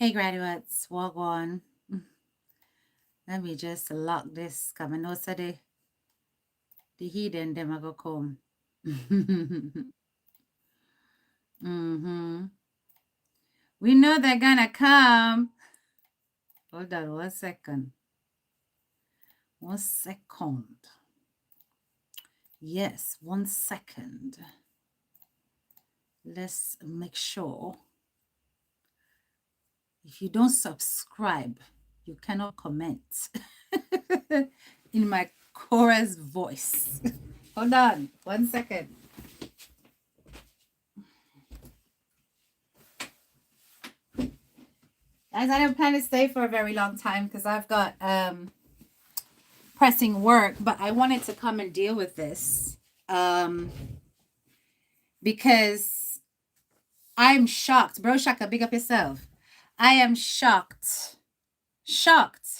Hey graduates, walk on. Let me just lock this. Come and also the hidden them I go come. mm-hmm. We know they're gonna come. Hold on 1 second. 1 second. Yes, 1 second. Let's make sure. If you don't subscribe, you cannot comment in my chorus voice. Hold on 1 second. Guys, I don't plan to stay for a very long time because I've got pressing work, but I wanted to come and deal with this because I'm shocked. Bro Shaka, big up yourself. I am shocked.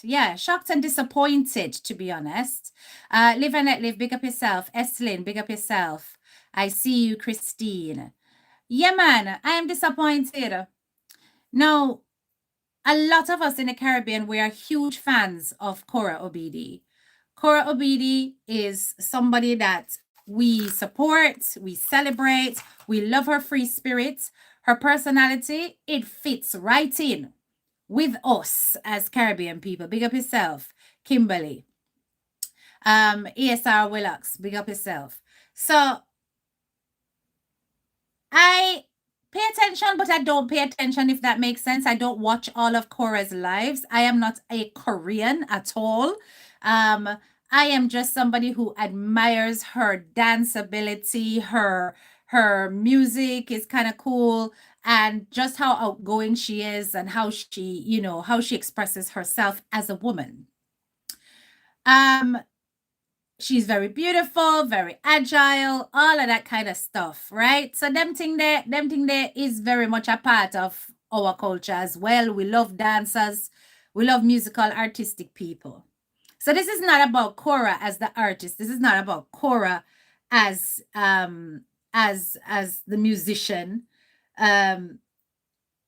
Yeah, shocked and disappointed, to be honest. Live and let live, big up yourself. Eslyn, big up yourself. I see you, Christine. Yeah, man, I am disappointed. Now, a lot of us in the Caribbean, we are huge fans of Korra Obidi. Korra Obidi is somebody that we support, we celebrate, we love her free spirit, her personality, it fits right in with us as Caribbean people. Big up yourself, Kimberly. ESR Willocks, big up yourself. So I pay attention, but I don't pay attention, if that makes sense. I don't watch all of Korra's lives. I am not a Korean at all. I am just somebody who admires her dance ability, her music is kind of cool, and just how outgoing she is and how she expresses herself as a woman. She's very beautiful, very agile, all of that kind of stuff, right? So them thing there is very much a part of our culture as well. We love dancers, we love musical, artistic people. So this is not about Korra as the artist. This is not about Korra as the musician,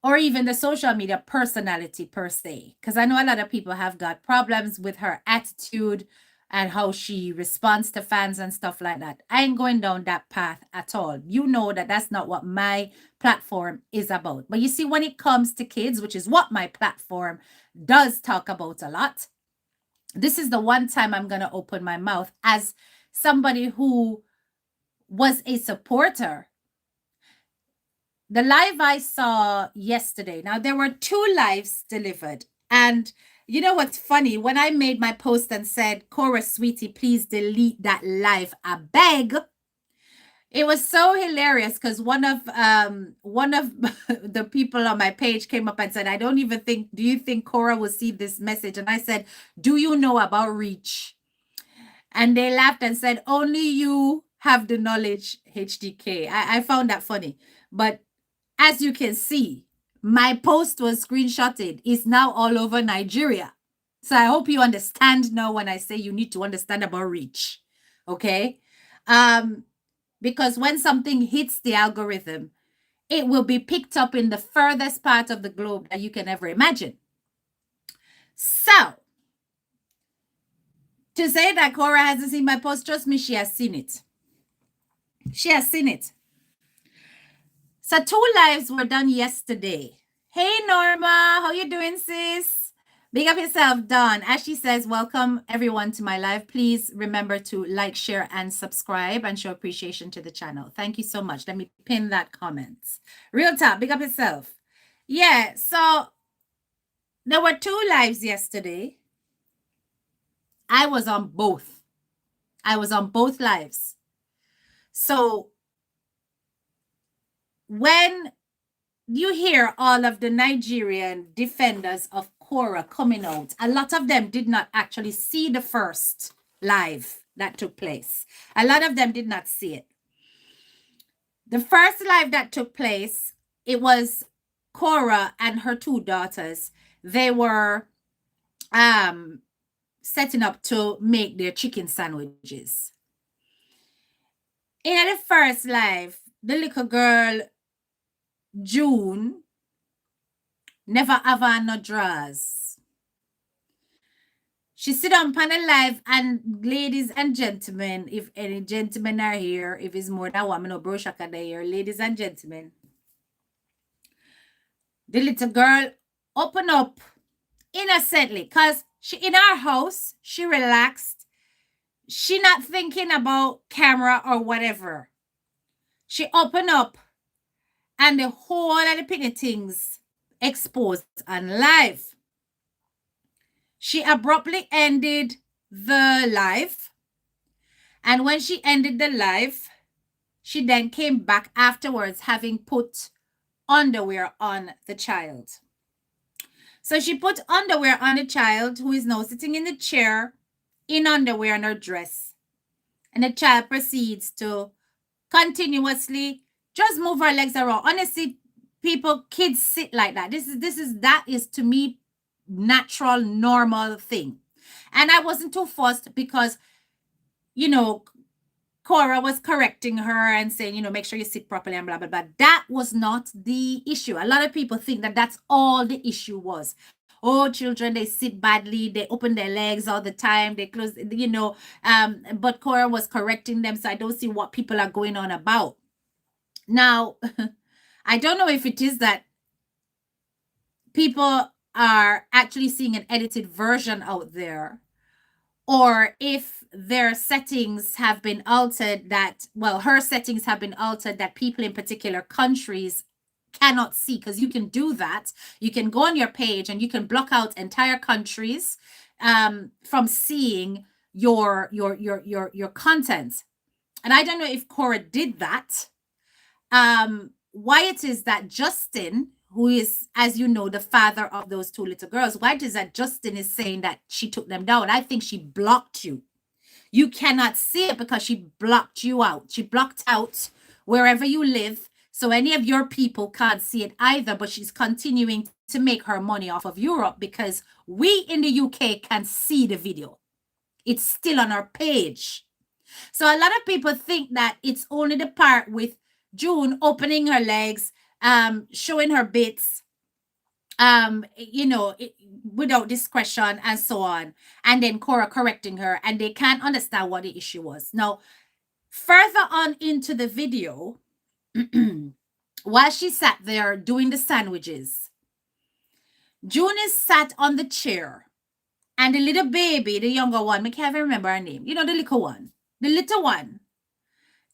or even the social media personality per se. Because I know a lot of people have got problems with her attitude and how she responds to fans and stuff like that. I ain't going down that path at all. You know that that's not what my platform is about. But you see, when it comes to kids, which is what my platform does talk about a lot, this is the one time I'm going to open my mouth as somebody who was a supporter. The live I saw yesterday, now there were 2 lives delivered. And you know what's funny? When I made my post and said, Korra, sweetie, please delete that live, I beg. It was so hilarious because one of the people on my page came up and said, do you think Korra will see this message? And I said, do you know about reach? And they laughed and said, only you have the knowledge, HDK. I found that funny. But as you can see, my post was screenshotted. It's now all over Nigeria. So I hope you understand now when I say you need to understand about reach. Okay? Because when something hits the algorithm, it will be picked up in the furthest part of the globe that you can ever imagine. So, to say that Korra hasn't seen my post, trust me, she has seen it. She has seen it. So 2 lives were done yesterday. Hey Norma, how you doing, sis? Big up yourself, Dawn. As she says, welcome everyone to my live. Please remember to like, share, and subscribe and show appreciation to the channel. Thank you so much. Let me pin that comment. Real talk, big up yourself. Yeah, so there were 2 lives yesterday. I was on both. I was on both lives. So when you hear all of the Nigerian defenders of Korra coming out, a lot of them did not actually see the first live that took place. A lot of them did not see it. The first live that took place, it was Korra and her 2 daughters. They were setting up to make their chicken sandwiches. In the first live, the little girl June never have on no drawers. She sit on panel live, and ladies and gentlemen, if any gentlemen are here, if it's more than one, no bro shaka here, ladies and gentlemen, the little girl open up innocently, because she in our house, she relaxed. She not thinking about camera or whatever. She open up, and the whole of the penny things exposed and live. She abruptly ended the live. And when she ended the live, she then came back afterwards having put underwear on the child. So she put underwear on the child, who is now sitting in the chair in underwear on her dress. And the child proceeds to continuously just move her legs around. Honestly, kids sit like that. That is to me natural, normal thing. And I wasn't too fussed because, Korra was correcting her and saying, make sure you sit properly and blah, blah, blah. That was not the issue. A lot of people think that that's all the issue was. Oh, children, they sit badly. They open their legs all the time. They close, but Korra was correcting them. So I don't see what people are going on about. Now, I don't know if it is that people are actually seeing an edited version out there, or if their settings have been altered her settings have been altered that people in particular countries cannot see, because you can do that. You can go on your page and you can block out entire countries from seeing your content. And I don't know if Korra did that. Why it is that Justin, who is, as you know, the father of those two little girls, why it is that Justin is saying that she took them down? I think she blocked you. You cannot see it because she blocked you out. She blocked out wherever you live. So any of your people can't see it either, but she's continuing to make her money off of Europe because we in the UK can see the video. It's still on our page. So a lot of people think that it's only the part with June opening her legs, showing her bits, without discretion and so on, and then Korra correcting her, and they can't understand what the issue was. Now, further on into the video, while she sat there doing the sandwiches, June is sat on the chair, and the little baby, the younger one, I can't even remember her name, the little one,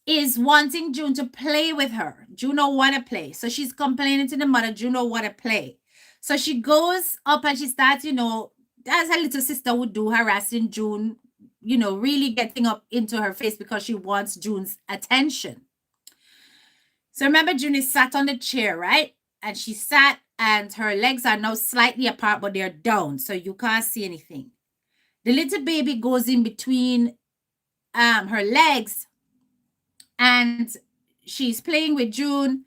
is wanting June to play with her. June don't want to play. So she's complaining to the mother, June don't want to play. So she goes up and she starts, as her little sister would do, harassing June, really getting up into her face because she wants June's attention. So remember, June is sat on the chair, right? And she sat, and her legs are now slightly apart, but they're down, so you can't see anything. The little baby goes in between her legs, and she's playing with June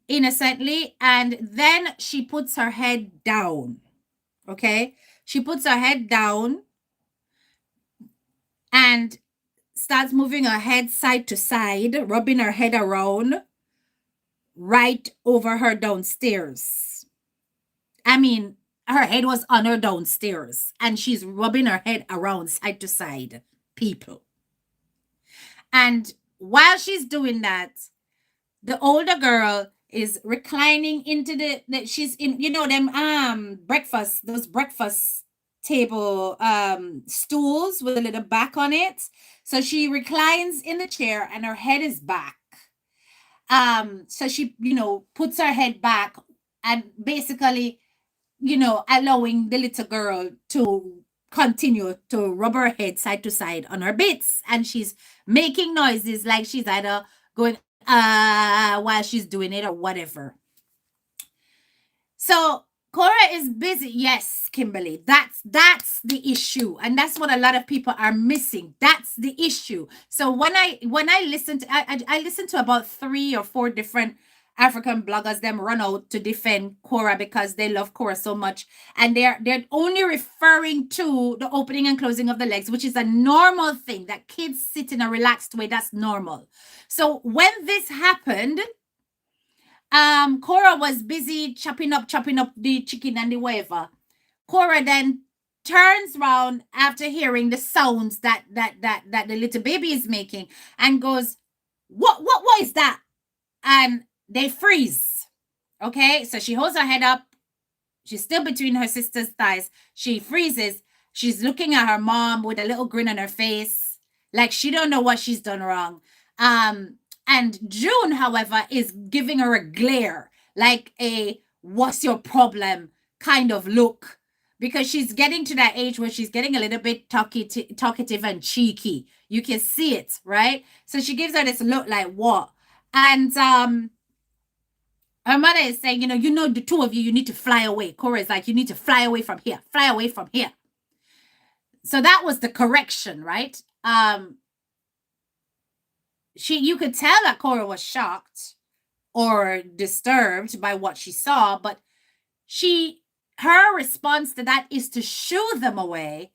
innocently, and then she puts her head down. Okay? She puts her head down and starts moving her head side to side, rubbing her head around right over her downstairs. I mean, her head was on her downstairs, and she's rubbing her head around side to side, people. And while she's doing that, the older girl is reclining into she's in, them those breakfast table stools with a little back on it. So she reclines in the chair and her head is back. So she, puts her head back and basically, allowing the little girl to continue to rub her head side to side on her bits, and she's making noises like she's either going while she's doing it or whatever. So Korra is busy. Yes, Kimberly, that's the issue, and that's what a lot of people are missing. That's the issue. So when I listened to, I listened to about 3 or 4 different African bloggers, them run out to defend Korra because they love Korra so much, and they're only referring to the opening and closing of the legs, which is a normal thing that kids sit in a relaxed way. That's normal. So when this happened, Korra was busy chopping up the chicken and the whatever. Korra then turns round after hearing the sounds that the little baby is making and goes, what is that? And they freeze. Okay, so she holds her head up. She's still between her sister's thighs. She freezes. She's looking at her mom with a little grin on her face, like she don't know what she's done wrong. And June, however, is giving her a glare, like a "what's your problem" kind of look, because she's getting to that age where she's getting a little bit talkative and cheeky. You can see it, right? So she gives her this look like what? And her mother is saying, the two of you, you need to fly away. Korra is like, you need to fly away from here, fly away from here. So that was the correction, right? You could tell that Korra was shocked or disturbed by what she saw, but her response to that is to shoo them away.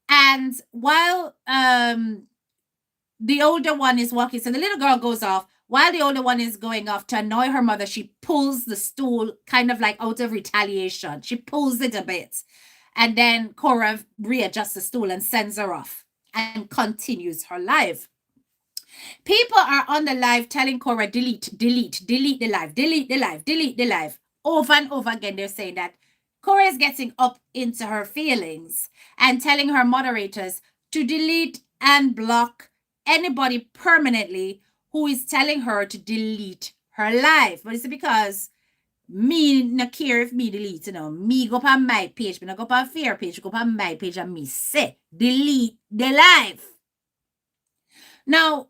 And while the older one is walking, so the little girl goes off. While the older one is going off to annoy her mother, she pulls the stool kind of like out of retaliation. She pulls it a bit. And then Korra readjusts the stool and sends her off and continues her live. People are on the live telling Korra, delete the live, delete the live, delete the live. Over and over again, they're saying that Korra is getting up into her feelings and telling her moderators to delete and block anybody permanently who is telling her to delete her live. But it's because me not care if me delete, me go on my page, me not go on fair page, go on my page and me say, delete the live. Now,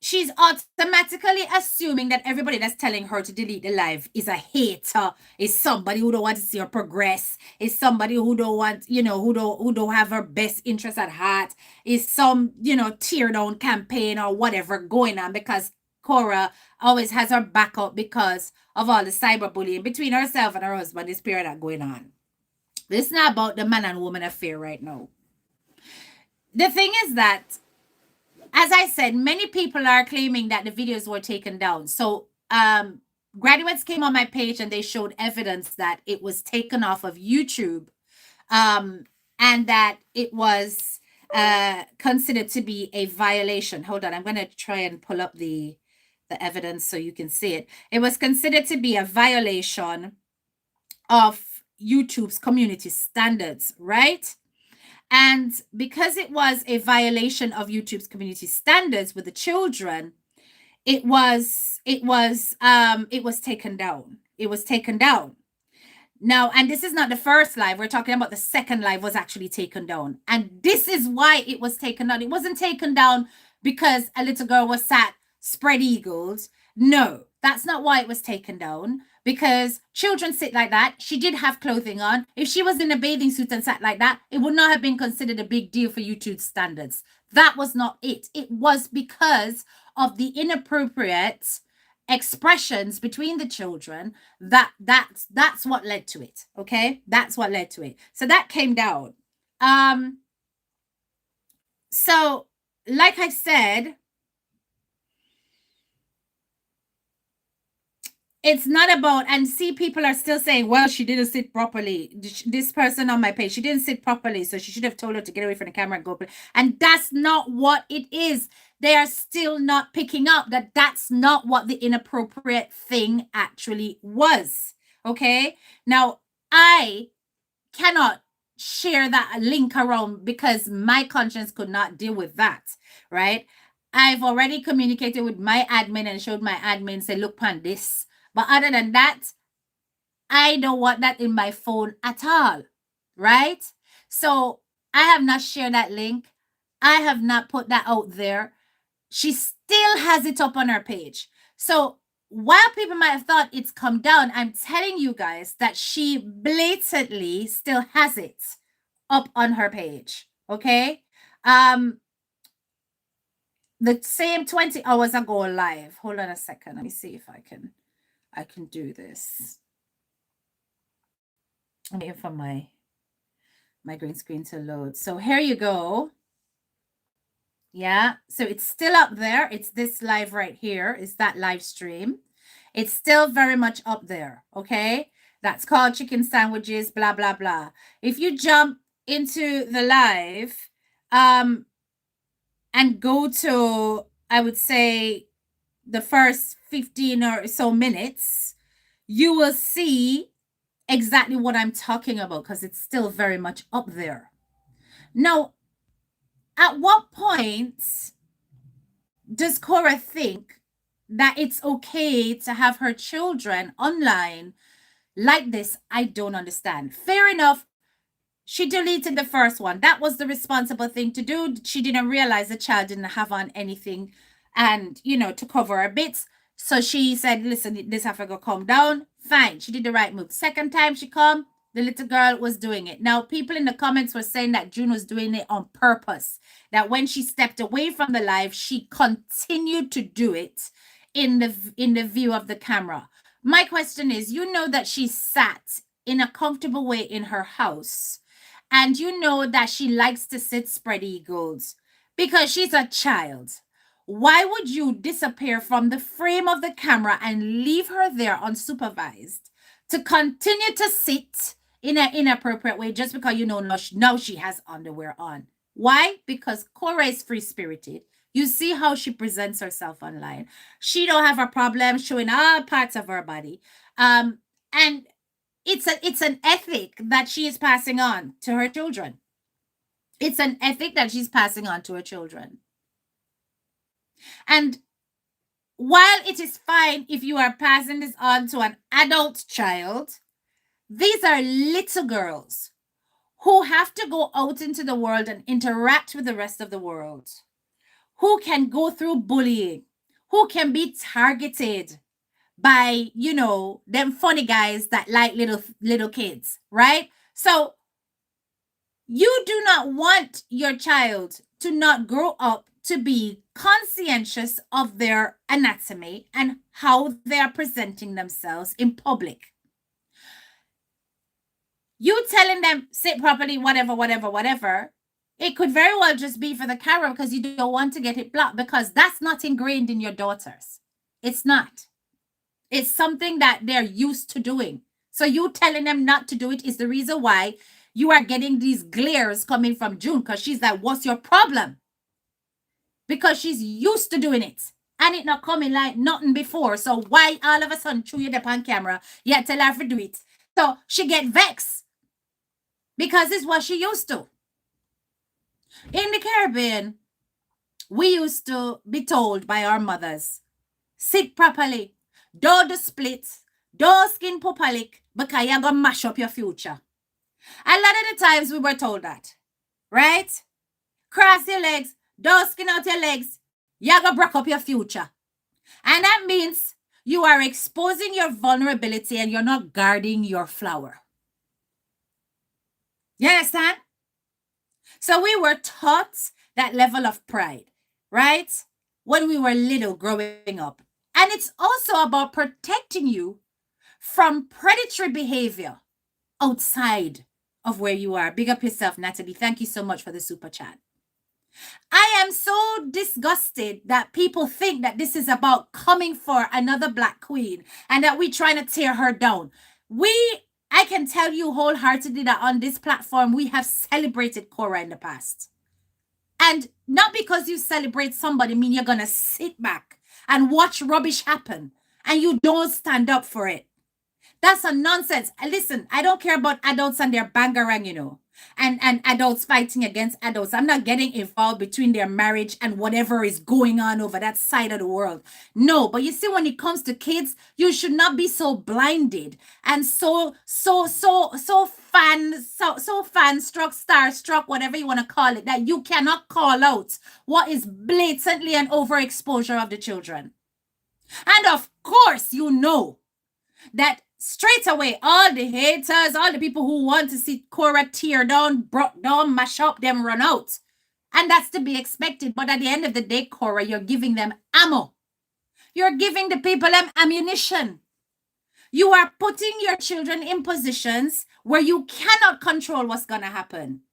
she's automatically assuming that everybody that's telling her to delete the live is a hater, is somebody who don't want to see her progress, is somebody who don't want, who don't have her best interest at heart, is some, tear down campaign or whatever going on, because Korra always has her back up because of all the cyberbullying between herself and her husband, this period that going on. This is not about the man and woman affair right now. The thing is that, as I said, many people are claiming that the videos were taken down. So graduates came on my page and they showed evidence that it was taken off of YouTube, and that it was considered to be a violation. Hold on, I'm going to try and pull up the evidence so you can see it. It was considered to be a violation of YouTube's community standards, right? And because it was a violation of YouTube's community standards with the children, it was taken down. It was taken down. Now, and this is not the first live. We're talking about the second live was actually taken down. And this is why it was taken down. It wasn't taken down because a little girl was sat spread eagles. No, that's not why it was taken down. Because children sit like that. She did have clothing on. If she was in a bathing suit and sat like that, it would not have been considered a big deal for YouTube standards. That was not it. It was because of the inappropriate expressions between the children that's what led to it. Okay, that's what led to it. So that came down. So like I said, it's not about, and see, people are still saying, well, she didn't sit properly. This person on my page, she didn't sit properly, so she should have told her to get away from the camera and go. And that's not what it is. They are still not picking up that that's not what the inappropriate thing actually was. Okay? Now, I cannot share that link around because my conscience could not deal with that, right? I've already communicated with my admin and showed my admin, say, look, pan this. But other than that, I don't want that in my phone at all, right? So I have not shared that link. I have not put that out there. She still has it up on her page. So while people might have thought it's come down, I'm telling you guys that she blatantly still has it up on her page, okay? The same 20 hours ago live. Hold on a second. Let me see if I can do this. I'm waiting for my green screen to load. So here you go. Yeah, so it's still up there. It's this live right here. It's that live stream. It's still very much up there, okay? That's called chicken sandwiches, blah, blah, blah. If you jump into the live, um, and go to, I would say, the first 15 or so minutes, you will see exactly what I'm talking about because it's still very much up there. Now, at what point does Korra think that it's okay to have her children online like this? I don't understand. Fair enough. She deleted the first one. That was the responsible thing to do. She didn't realize the child didn't have on anything and, to cover her bits. So she said, listen, this have to go calm down. Fine. She did the right move. Second time she come, the little girl was doing it. Now, people in the comments were saying that June was doing it on purpose. That when she stepped away from the live, she continued to do it in the view of the camera. My question is, that she sat in a comfortable way in her house, and that she likes to sit spread eagles because she's a child. Why would you disappear from the frame of the camera and leave her there unsupervised to continue to sit in an inappropriate way just because now she has underwear on? Why? Because Korra is free spirited. You see how she presents herself online. She don't have a problem showing all parts of her body. And it's an ethic that she is passing on to her children. It's an ethic that she's passing on to her children. And while it is fine if you are passing this on to an adult child, these are little girls who have to go out into the world and interact with the rest of the world, who can go through bullying, who can be targeted by, them funny guys that like little kids, right? So you do not want your child to not grow up to be conscientious of their anatomy and how they are presenting themselves in public. You telling them sit properly, whatever, it could very well just be for the camera because you don't want to get it blocked, because that's not ingrained in your daughters. It's not. It's something that they're used to doing. So you telling them not to do it is the reason why you are getting these glares coming from June, because she's like, what's your problem? Because she's used to doing it. And it not coming like nothing before. So why all of a sudden chew you up on camera, yet tell her to do it? So she get vexed because it's what she used to. In the Caribbean, we used to be told by our mothers, sit properly, don't do splits, don't skin popalik, because you're going to mash up your future. A lot of the times we were told that, right? Cross your legs, don't skin out your legs, you're going to break up your future. And that means you are exposing your vulnerability and you're not guarding your flower. You understand? So we were taught that level of pride, right? When we were little growing up. And it's also about protecting you from predatory behavior outside of where you are. Big up yourself, Natalie. Thank you so much for the super chat. I am so disgusted that people think that this is about coming for another Black queen and that we're trying to tear her down. I can tell you wholeheartedly that on this platform, we have celebrated Korra in the past. And not because you celebrate somebody mean you're going to sit back and watch rubbish happen and you don't stand up for it. That's a nonsense. Listen, I don't care about adults and their bangarang, and adults fighting against adults. I'm not getting involved between their marriage and whatever is going on over that side of the world. No, but you see, when it comes to kids, you should not be so blinded and so fan-struck, star-struck, whatever you want to call it, that you cannot call out what is blatantly an overexposure of the children. And of course, that straight away, all the haters, all the people who want to see Korra tear down, brought down, mash up, them run out. And that's to be expected. But at the end of the day, Korra, you're giving them ammo. You're giving the people them ammunition. You are putting your children in positions where you cannot control what's going to happen.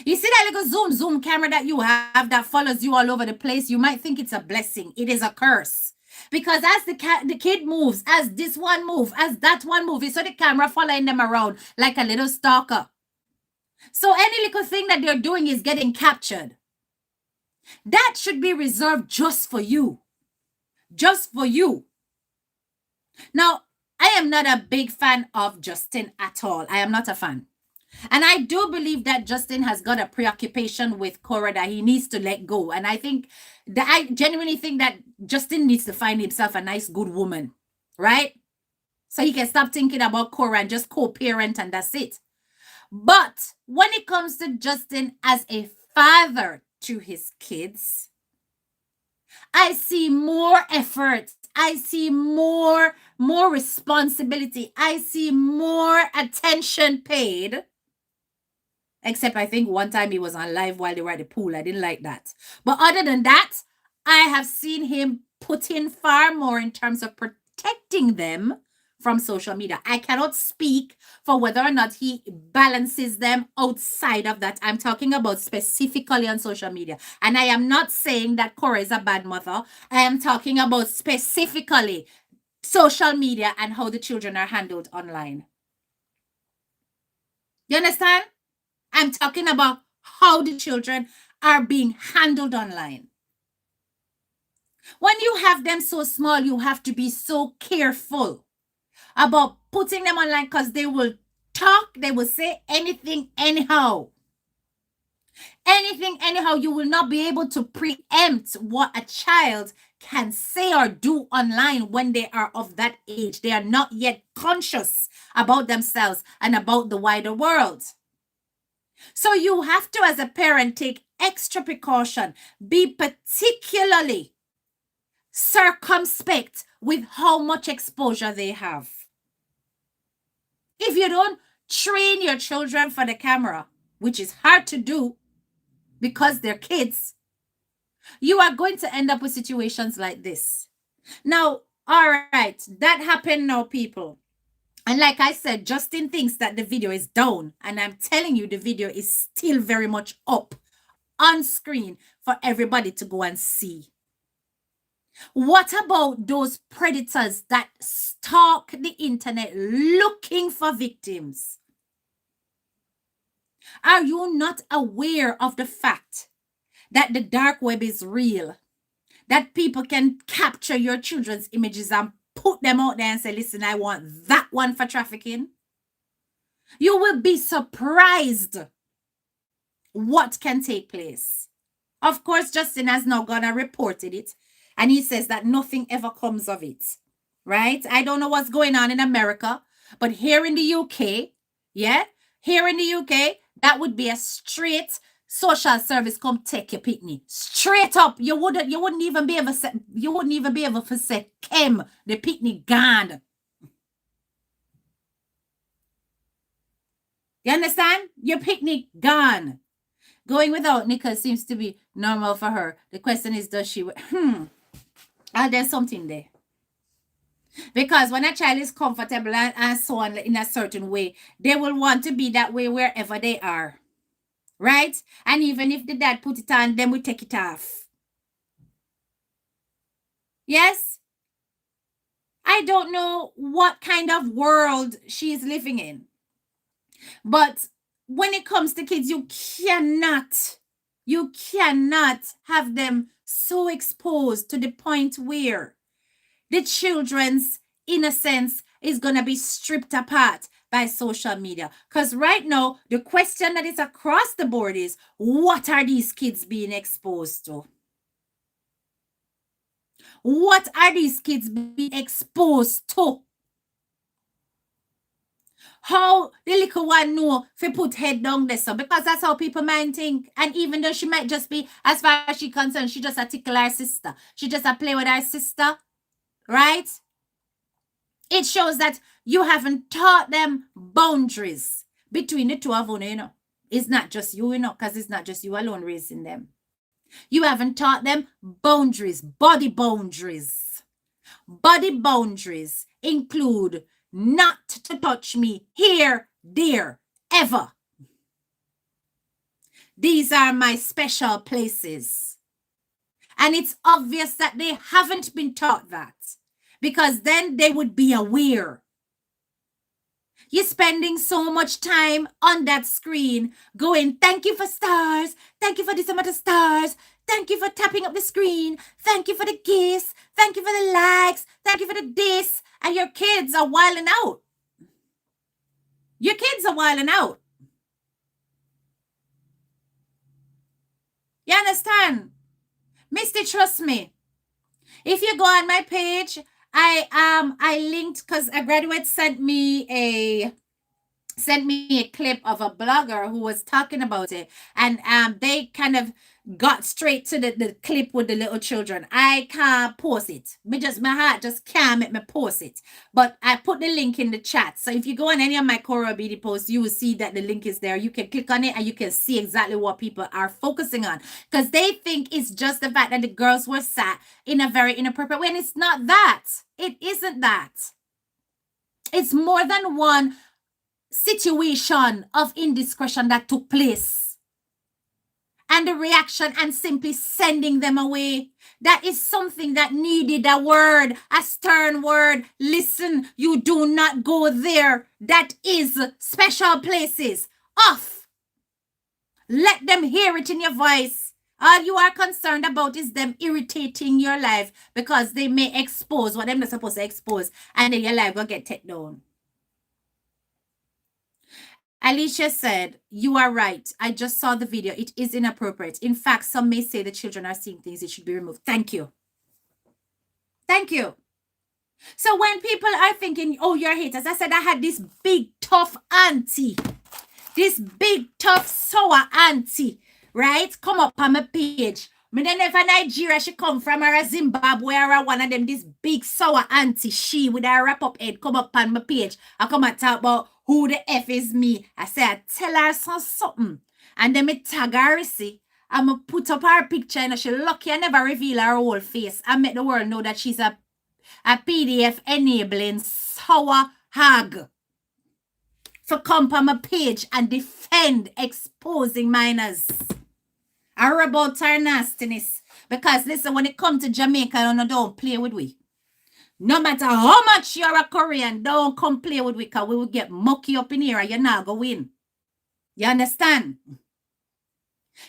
You see that little zoom camera that you have that follows you all over the place? You might think it's a blessing. It is a curse. Because as the kid moves, as this one move, as that one move, so the camera following them around like a little stalker. So any little thing that they're doing is getting captured. That should be reserved just for you. Just for you. Now, I am not a big fan of Justin at all. I am not a fan. And I do believe that Justin has got a preoccupation with Korra that he needs to let go. And I think that I genuinely think that Justin needs to find himself a nice, good woman, right? So he can stop thinking about Korra and just co-parent and that's it. But when it comes to Justin as a father to his kids, I see more effort. I see more responsibility. I see more attention paid. Except I think one time he was on live while they were at the pool. I didn't like that. But other than that, I have seen him put in far more in terms of protecting them from social media. I cannot speak for whether or not he balances them outside of that. I'm talking about specifically on social media. And I am not saying that Korra is a bad mother. I am talking about specifically social media and how the children are handled online. You understand? I'm talking about how the children are being handled online. When you have them so small, you have to be so careful about putting them online because they will talk, they will say anything anyhow. Anything anyhow, you will not be able to preempt what a child can say or do online when they are of that age. They are not yet conscious about themselves and about the wider world. So you have to, as a parent, take extra precaution. Be particularly circumspect with how much exposure they have. If you don't train your children for the camera, which is hard to do because they're kids, you are going to end up with situations like this. Now, all right, that happened now, people. And like I said, Justin thinks that the video is down. And I'm telling you, the video is still very much up on screen for everybody to go and see. What about those predators that stalk the internet looking for victims? Are you not aware of the fact that the dark web is real? That people can capture your children's images and put them out there and say, listen, I want that one for trafficking. You will be surprised what can take place. Of course, Justin has now gone and reported it. And he says that nothing ever comes of it. Right? I don't know what's going on in America. But here in the UK, here in the UK, that would be a straight social service come take your picnic. Straight up. You wouldn't even be able to say Kim, the picnic gone. You understand? Your picnic gone. Going without Nika seems to be normal for her. The question is, does she there's something there. Because when a child is comfortable and so on in a certain way, they will want to be that way wherever they are. Right? And even if the dad put it on, then we take it off. Yes? I don't know what kind of world she is living in. But when it comes to kids, you cannot have them so exposed to the point where the children's innocence is going to be stripped apart by social media. Because right now, the question that is across the board is, what are these kids being exposed to? What are these kids being exposed to? How the little one know if you put head down there, so because that's how people might think. And even though she might just be, as far as she's concerned, she just a tickle her sister. She just a play with her sister, right? It shows that you haven't taught them boundaries between the two of you, you know. It's not just you, you know, because it's not just you alone raising them. You haven't taught them boundaries, body boundaries. Body boundaries include not to touch me here, there, ever. These are my special places. And it's obvious that they haven't been taught that, because then they would be aware. You're spending so much time on that screen going, thank you for stars. Thank you for this amount of stars. Thank you for tapping up the screen. Thank you for the gifts. Thank you for the likes. Thank you for the this. And your kids are wilding out. Your kids are wilding out. You understand? Misty, trust me. If you go on my page, I linked, because a graduate sent me a clip of a blogger who was talking about it, and they kind of got straight to the clip with the little children. I can't post it. My heart just can't make me post it. But I put the link in the chat. So if you go on any of my Korra Obidi posts, you will see that the link is there. You can click on it and you can see exactly what people are focusing on. Because they think it's just the fact that the girls were sat in a very inappropriate way. And it's not that. It isn't that. It's more than one situation of indiscretion that took place. And the reaction and simply sending them away, that is something that needed a word, a stern word. Listen, you do not go there. That is special places. Off. Let them hear it in your voice. All you are concerned about is them irritating your life, because they may expose what they're not supposed to expose, and then your life will get taken down. Alicia said, you are right. I just saw the video. It is inappropriate. In fact, some may say the children are seeing things. It should be removed. Thank you. Thank you. So when people are thinking, oh, you're haters, I said I had this big, tough auntie. This big, tough, sour auntie, right? Come up on my page. Me don't know if a Nigeria she come from, or a Zimbabwe, or one of them, this big, sour auntie, she with her wrap-up head come up on my page. I come and talk about who the F is me. I say, I tell her something. And then me tag her, see. I'm going to put up her picture, and she lucky I never reveal her whole face. I make the world know that she's a PDF enabling sour hag. For come on my page and defend exposing minors. Or about her nastiness. Because listen, when it comes to Jamaica, you don't play with we. No matter how much you're a Korean, don't come play with we, because we will get mucky up in here and you're not going to win. You understand?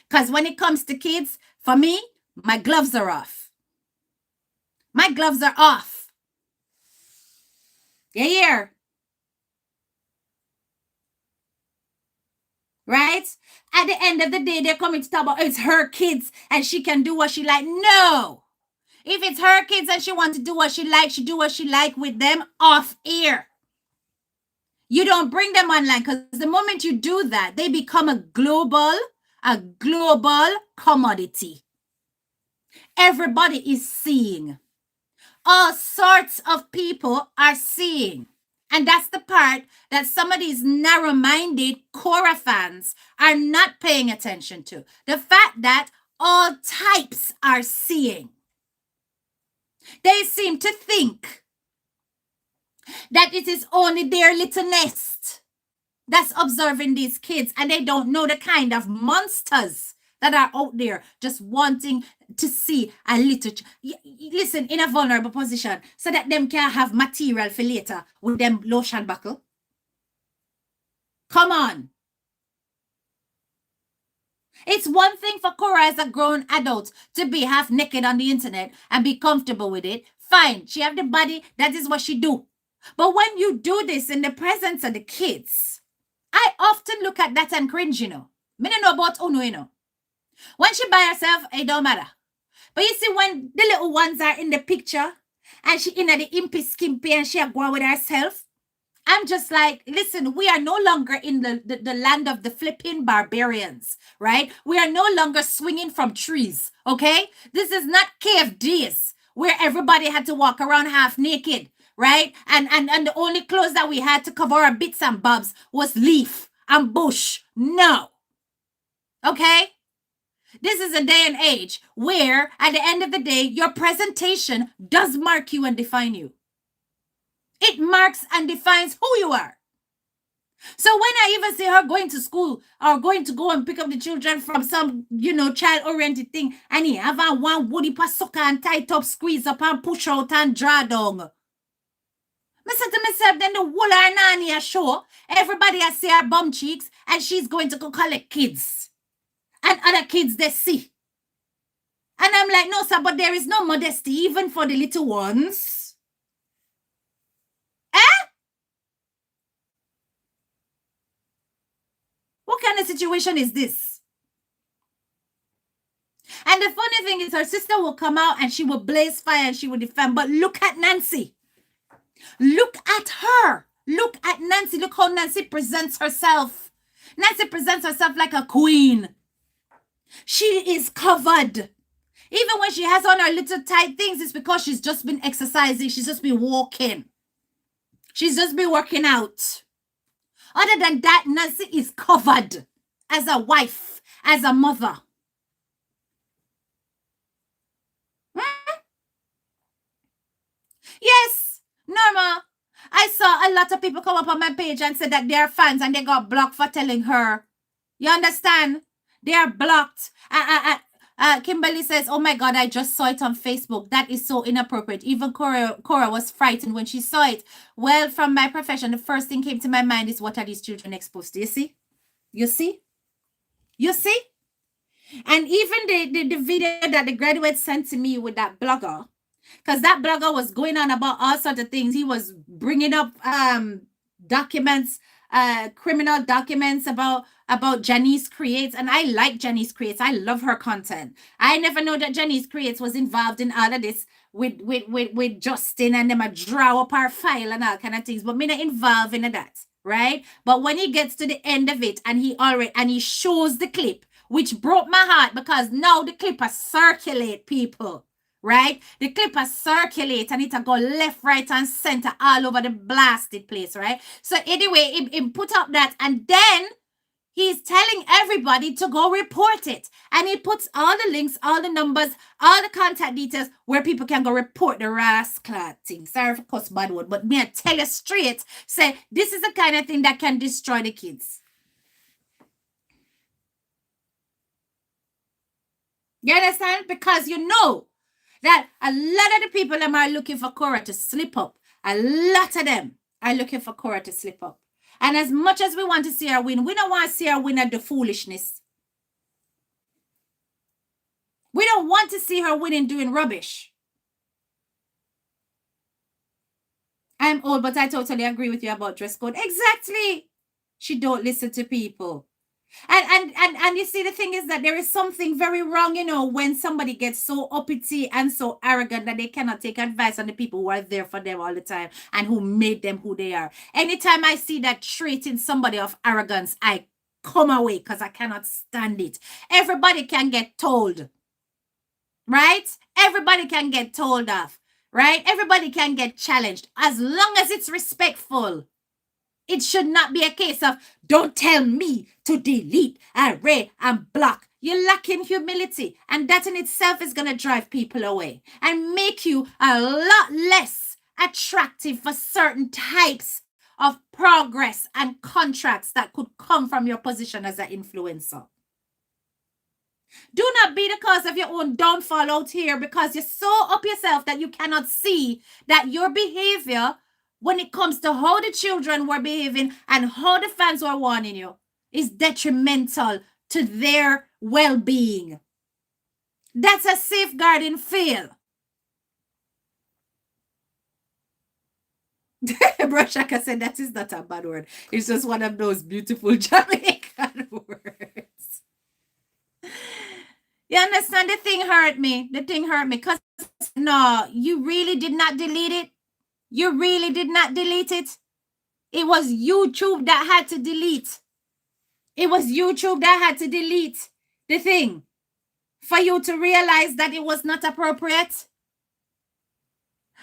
Because when it comes to kids, for me, my gloves are off. My gloves are off. You hear? Right? At the end of the day, they're coming to talk about, oh, it's her kids and she can do what she like. No. If it's her kids and she wants to do what she likes, she do what she like with them off air. You don't bring them online, because the moment you do that, they become a global commodity. Everybody is seeing. All sorts of people are seeing. And that's the part that some of these narrow-minded Korra fans are not paying attention to. The fact that all types are seeing. They seem to think that it is only their little nest that's observing these kids, and they don't know the kind of monsters that are out there just wanting to see a little, listen, in a vulnerable position, so that them can have material for later with them lotion buckle. Come on. It's one thing for Korra as a grown adult to be half naked on the internet and be comfortable with it. Fine, she have the body, that is what she do. But when you do this in the presence of the kids, I often look at that and cringe, you know. Me don't know about Uno, you know. When she by herself, it don't matter. But you see, when the little ones are in the picture and she in the impy skimpy and she go with herself, I'm just like, listen, we are no longer in the land of the flipping barbarians, right? We are no longer swinging from trees, okay? This is not KFDs where everybody had to walk around half naked, right? And the only clothes that we had to cover our bits and bobs was leaf and bush. No. Okay? This is a day and age where, at the end of the day, your presentation does mark you and define you. It marks and defines who you are. So when I even see her going to school or going to go and pick up the children from some, child-oriented thing, and he have one woody pa sucker and tight up, squeeze up and push out and draw down. I said to myself, then the whole her nanny a show. Everybody I see her bum cheeks, and she's going to go collect kids. And other kids they see. And I'm like, no, sir, but there is no modesty even for the little ones. Eh? What kind of situation is this? And the funny thing is, her sister will come out and she will blaze fire and she will defend. But look at Nancy. Look at her. Look at Nancy. Look how Nancy presents herself. Nancy presents herself like a queen. She is covered. Even when she has on her little tight things, it's because she's just been exercising. She's just been walking. She's just been working out. Other than that, Nancy is covered as a wife, as a mother. Yes, Norma. I saw a lot of people come up on my page and say that they're fans and they got blocked for telling her. You understand? They are blocked. Kimberly says, oh my God, I just saw it on Facebook. That is so inappropriate. Even Korra was frightened when she saw it. Well, from my profession, the first thing came to my mind is, what are these children exposed to? You see? You see? You see? And even the video that the graduate sent to me with that blogger, because that blogger was going on about all sorts of things. He was bringing up documents, criminal documents about Janice Creates, and I like Janice Creates. I love her content. I never know that Janice Creates was involved in all of this with Justin and them a draw up our file and all kind of things, but me not involved in that, right? But when he gets to the end of it and he shows the clip, which broke my heart, because now the clip has circulate, people. Right? The clip has circulate and it'll go left, right, and center all over the blasted place, right? So anyway, he put up that, and then he's telling everybody to go report it. And he puts all the links, all the numbers, all the contact details where people can go report the rascal thing. Sorry for cuss bad word, but me I tell you straight, say this is the kind of thing that can destroy the kids. You understand? Because you know that a lot of the people that are looking for Korra to slip up, a lot of them are looking for Korra to slip up. And as much as we want to see her win, we don't want to see her win at the foolishness. We don't want to see her winning doing rubbish. I'm old, but I totally agree with you about dress code. Exactly. She don't listen to people. And you see, the thing is that there is something very wrong, when somebody gets so uppity and so arrogant that they cannot take advice on the people who are there for them all the time and who made them who they are. Anytime I see that trait in somebody of arrogance, I come away because I cannot stand it. Everybody can get told, right? Everybody can get told off, right? Everybody can get challenged as long as it's respectful. It should not be a case of, don't tell me to delete, array, and block. You're lacking humility. And that in itself is going to drive people away and make you a lot less attractive for certain types of progress and contracts that could come from your position as an influencer. Do not be the cause of your own downfall out here because you're so up yourself that you cannot see that your behavior, when it comes to how the children were behaving and how the fans were warning you, is detrimental to their well-being. That's a safeguarding fail. Brashaka said that is not a bad word. It's just one of those beautiful Jamaican words. You understand? The thing hurt me. The thing hurt me because no, you really did not delete it. You really did not delete it. It was YouTube that had to delete. It was YouTube that had to delete the thing for you to realize that it was not appropriate.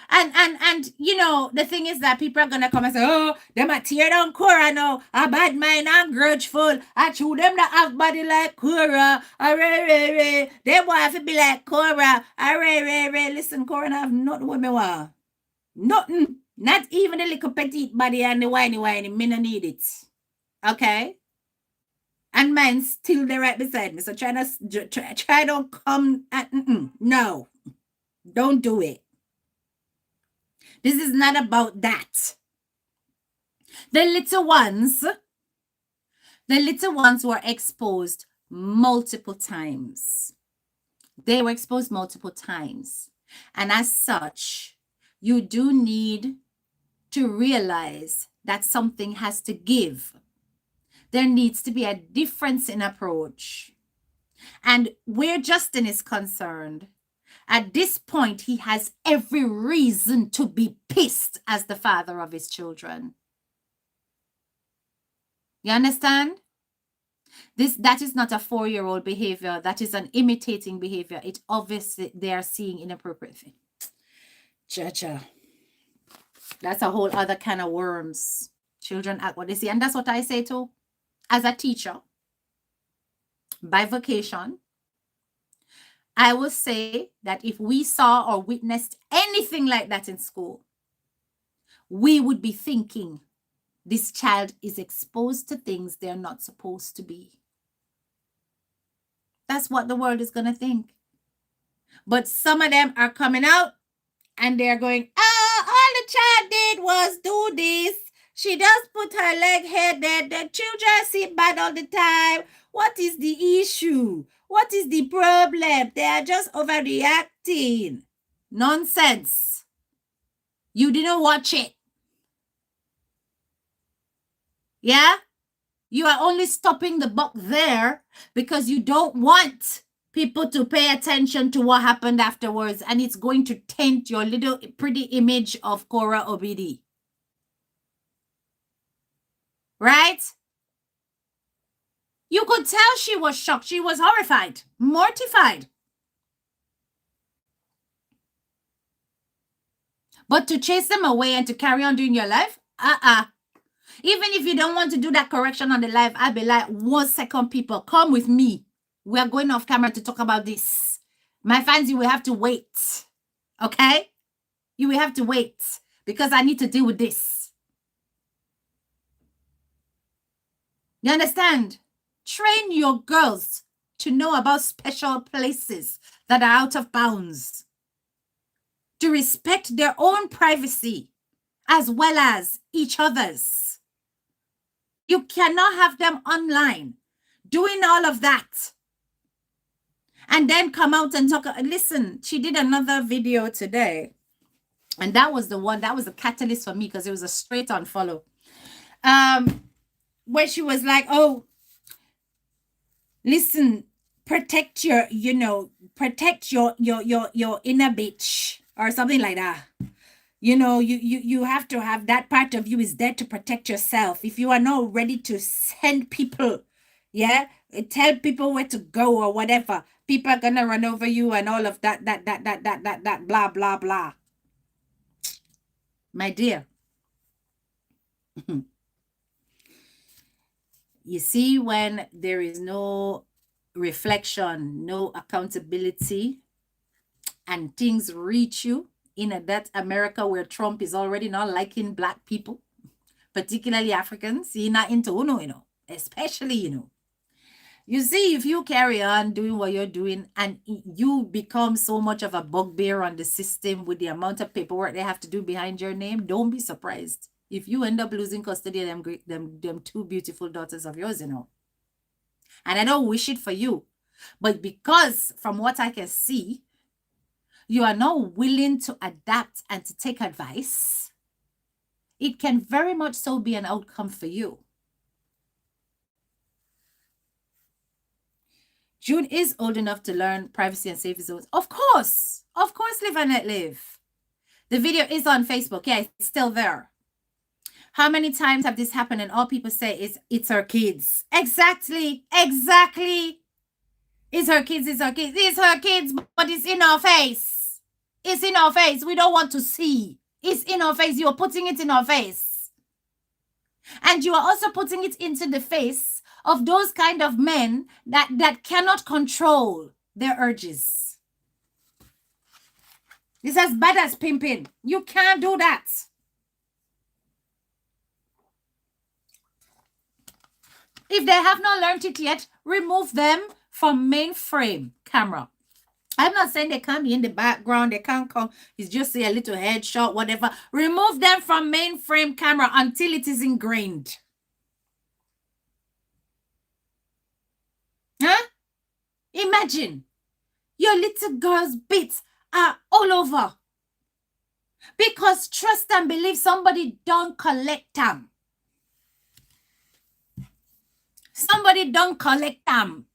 And the thing is that people are gonna come and say, oh, them a tear down Korra now, a bad mind and grudgeful. I chew them that have body like Korra. They want to be like Korra. Listen, Korra have nothing with me nothing. Not even a little petite body and the whiny. Me no need it. Okay? And men still there right beside me. So try don't come at, no, don't do it. This is not about that. The little ones were exposed multiple times. They were exposed multiple times. And as such, you do need to realize that something has to give. There needs to be a difference in approach. And where Justin is concerned, at this point, he has every reason to be pissed as the father of his children. You understand? That is not a 4-year-old behavior. That is an imitating behavior. It obviously they are seeing inappropriate thing. Cha. That's a whole other can of worms. Children act what they see. And that's what I say too. As a teacher, by vocation, I will say that if we saw or witnessed anything like that in school, we would be thinking this child is exposed to things they're not supposed to be. That's what the world is going to think. But some of them are coming out and they're going, all the child did was do this. She just put her leg here there. The children sit bad all the time. What is the issue? What is the problem? They are just overreacting. Nonsense. You didn't watch it. Yeah? You are only stopping the buck there because you don't want people to pay attention to what happened afterwards, and it's going to taint your little pretty image of Korra Obidi. Right? You could tell she was shocked. She was horrified, mortified. But to chase them away and to carry on doing your life? Even if you don't want to do that correction on the live, I'll be like, 1 second, people, come with me. We are going off camera to talk about this. My fans, you will have to wait. Okay? You will have to wait because I need to deal with this. You understand? Train your girls to know about special places that are out of bounds. To respect their own privacy as well as each other's. You cannot have them online doing all of that and then come out and talk. Listen, she did another video today, and that was the one that was a catalyst for me because it was a straight on follow. Where she was like, oh, listen, protect your inner bitch or something like that. You have to have that part of you is there to protect yourself. If you are not ready to send people, tell people where to go or whatever, people are gonna run over you and all of that blah blah blah. My dear, you see, when there is no reflection, no accountability, and things reach you in that America where Trump is already not liking Black people, particularly Africans, he's not into Uno, especially, You see, if you carry on doing what you're doing and you become so much of a bugbear on the system with the amount of paperwork they have to do behind your name, don't be surprised if you end up losing custody of them 2 beautiful daughters of yours, And I don't wish it for you. But because from what I can see, you are not willing to adapt and to take advice, it can very much so be an outcome for you. June is old enough to learn privacy and safety zones. Of course, live and let live. The video is on Facebook. Yeah, it's still there. How many times have this happened and all people say is, it's our kids. Exactly. It's her kids, it's her kids, but it's in our face. It's in our face. We don't want to see. It's in our face. You're putting it in our face. And you are also putting it into the face of those kind of men that cannot control their urges. It's as bad as pimping. You can't do that. If they have not learned it yet, remove them from mainframe camera. I'm not saying they can't be in the background. They can't come. It's just a little headshot, whatever. Remove them from mainframe camera until it is ingrained. Huh? Imagine your little girl's bits are all over. Because trust and believe somebody don't collect them. Somebody don't collect them.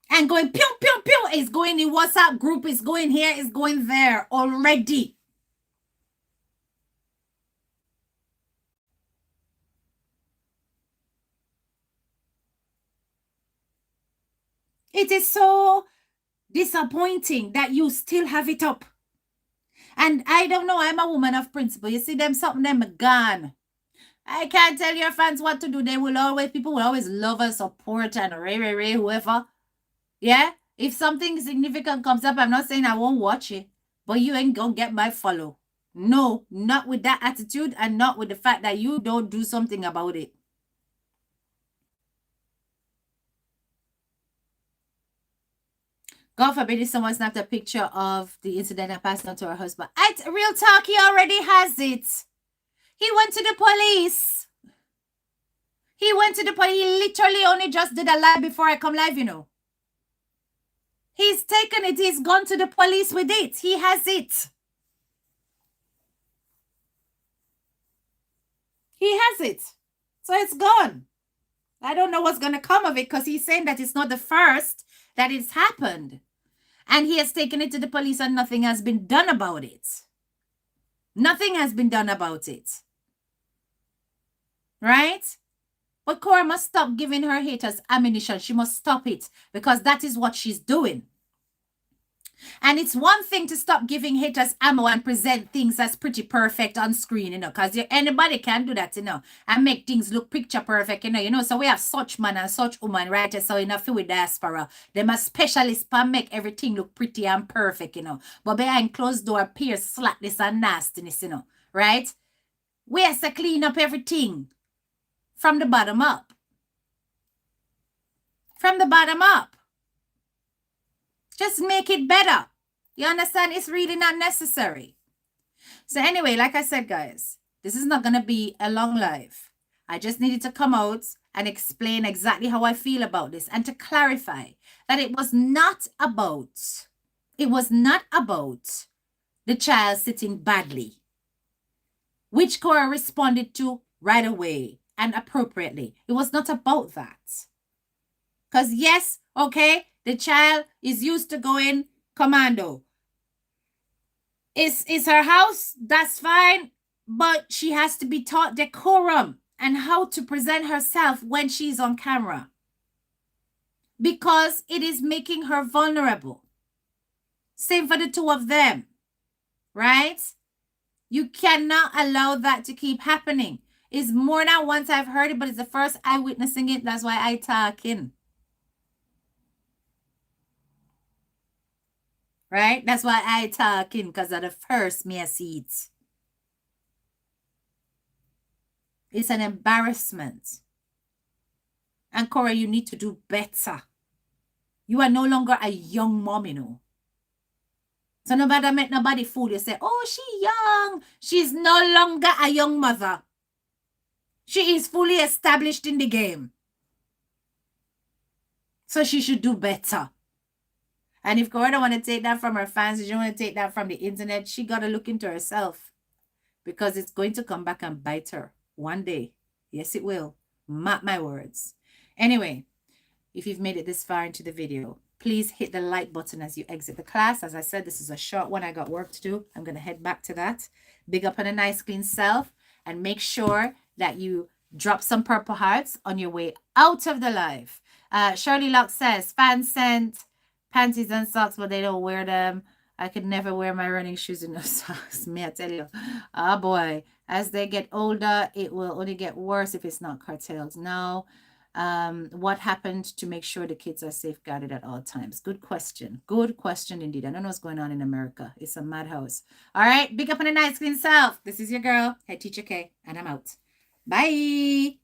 And going pew, pew, pew is going in WhatsApp group, is going here, is going there already. It is so disappointing that you still have it up. And I don't know, I'm a woman of principle. You see them, something them gone. I can't tell your fans what to do. People will always love and support and ray, whoever. Yeah? If something significant comes up, I'm not saying I won't watch it, but you ain't gonna get my follow. No, not with that attitude and not with the fact that you don't do something about it. God forbid if someone snapped a picture of the incident and passed on to her husband. Real talk, he already has it. He went to the police. He literally only just did a live before I come live, you know. He's taken it. He's gone to the police with it. He has it. He has it. So it's gone. I don't know what's going to come of it because he's saying that it's not the first that it's happened. And he has taken it to the police and nothing has been done about it. Nothing has been done about it. Right? But Korra must stop giving her haters ammunition. She must stop it because that is what she's doing. And it's one thing to stop giving haters ammo and present things as pretty perfect on screen, you know, because anybody can do that, you know, and make things look picture perfect, you know. So we have such man and such woman, right? So enough with diaspora. Them a specialist for make everything look pretty and perfect, you know. But behind closed door appears slackness and nastiness, you know, right? We have to clean up everything from the bottom up. From the bottom up. Just make it better. You understand? It's really not necessary. So anyway, like I said, guys, this is not going to be a long live. I just needed to come out and explain exactly how I feel about this and to clarify that it was not about the child sitting badly, which Korra responded to right away and appropriately. It was not about that. Because yes, okay, the child is used to going commando. Is her house, that's fine, but she has to be taught decorum and how to present herself when she's on camera. Because it is making her vulnerable. Same for the two of them, right? You cannot allow that to keep happening. It's more than once I've heard it, but it's the first eye witnessing it. That's why I talking. Right? That's why I talking, because of the first me I see it. It's an embarrassment. And Korra, you need to do better. You are no longer a young mom, you know. So no matter make nobody fool you, say, oh, she young. She's no longer a young mother. She is fully established in the game. So she should do better. And if Korra don't want to take that from her fans, she don't want to take that from the internet, she got to look into herself. Because it's going to come back and bite her one day. Yes, it will. Mark my words. Anyway, if you've made it this far into the video, please hit the like button as you exit the class. As I said, this is a short one. I got work to do. I'm going to head back to that. Big up on a nice clean self. And make sure that you drop some purple hearts on your way out of the live. Shirley Locke says, fans sent panties and socks, but they don't wear them. I could never wear my running shoes in those socks. May I tell you? Oh boy. As they get older, it will only get worse if it's not curtailed. Now, what happened to make sure the kids are safeguarded at all times? Good question. Good question indeed. I don't know what's going on in America. It's a madhouse. All right. Big up on a nice clean self. This is your girl, Head Teacher K, and I'm out. Bye.